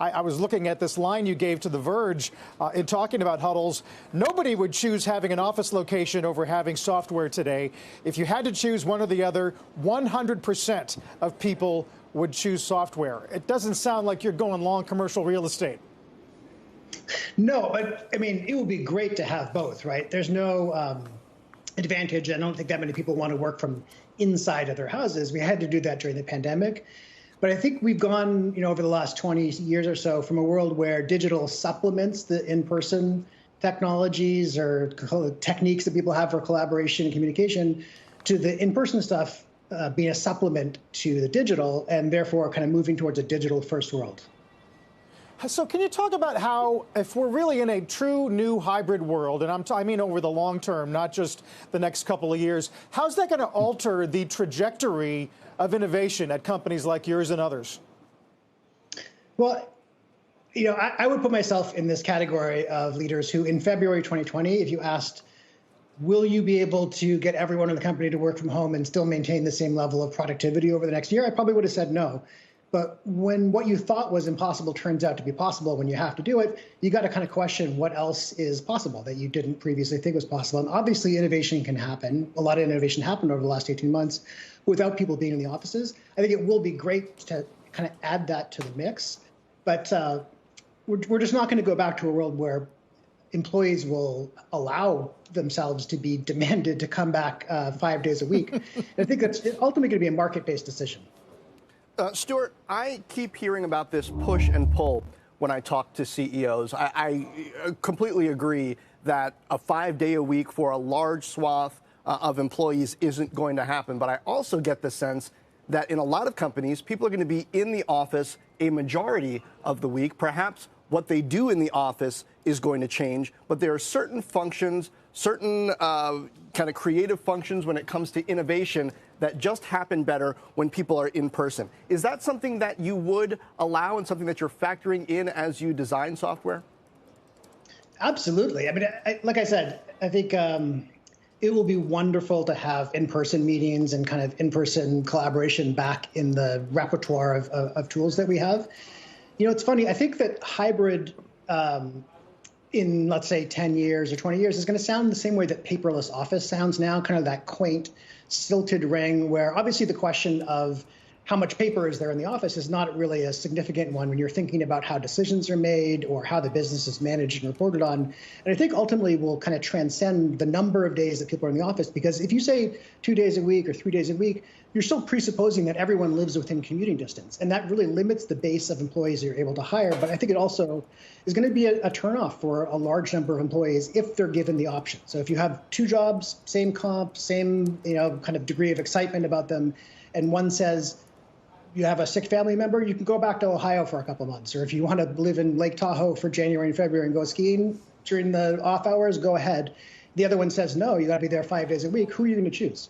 I was looking at this line you gave to The Verge in talking about Huddles. Nobody would choose having an office location over having software today. If you had to choose one or the other, 100% of people would choose software. It doesn't sound like you're going long commercial real estate. No, but I mean, it would be great to have both, right? There's no advantage. I don't think that many people want to work from inside of their houses. We had to do that during the pandemic. But I think we've gone, over the last 20 years or so from a world where digital supplements the in-person technologies or techniques that people have for collaboration and communication to the in-person stuff being a supplement to the digital, and therefore kind of moving towards a digital first world. So can you talk about how, if we're really in a true new hybrid world, and I mean over the long term, not just the next couple of years, how's that going to alter the trajectory of innovation at companies like yours and others? Well, I would put myself in this category of leaders who in February 2020, if you asked, will you be able to get everyone in the company to work from home and still maintain the same level of productivity over the next year, I probably would have said no. But when what you thought was impossible turns out to be possible when you have to do it, you got to kind of question what else is possible that you didn't previously think was possible. And obviously innovation can happen. A lot of innovation happened over the last 18 months without people being in the offices. I think it will be great to kind of add that to the mix. But we're just not going to go back to a world where employees will allow themselves to be demanded to come back 5 days a week. I think that's ultimately going to be a market-based decision. Stuart, I keep hearing about this push and pull when I talk to CEOs. I completely agree that a 5-day a week for a large swath of employees isn't going to happen. But I also get the sense that in a lot of companies, people are going to be in the office a majority of the week. Perhaps what they do in the office is going to change, but there are certain functions, certain kind of creative functions when it comes to innovation that just happen better when people are in person. Is that something that you would allow and something that you're factoring in as you design software? Absolutely. I mean, like I said, I think it will be wonderful to have in-person meetings and kind of in-person collaboration back in the repertoire of tools that we have. It's funny. I think that hybrid in, let's say, 10 years or 20 years is going to sound the same way that paperless office sounds now, kind of that quaint, stilted ring where obviously the question of how much paper is there in the office is not really a significant one when you're thinking about how decisions are made or how the business is managed and reported on. And I think ultimately will kind of transcend the number of days that people are in the office, because if you say 2 days a week or 3 days a week, you're still presupposing that everyone lives within commuting distance. And that really limits the base of employees you're able to hire. But I think it also is going to be a turnoff for a large number of employees if they're given the option. So if you have 2 jobs, same comp, same kind of degree of excitement about them, and one says, you have a sick family member, you can go back to Ohio for a couple months. Or if you want to live in Lake Tahoe for January and February and go skiing during the off hours, go ahead. The other one says, no, you got to be there 5 days a week. Who are you going to choose?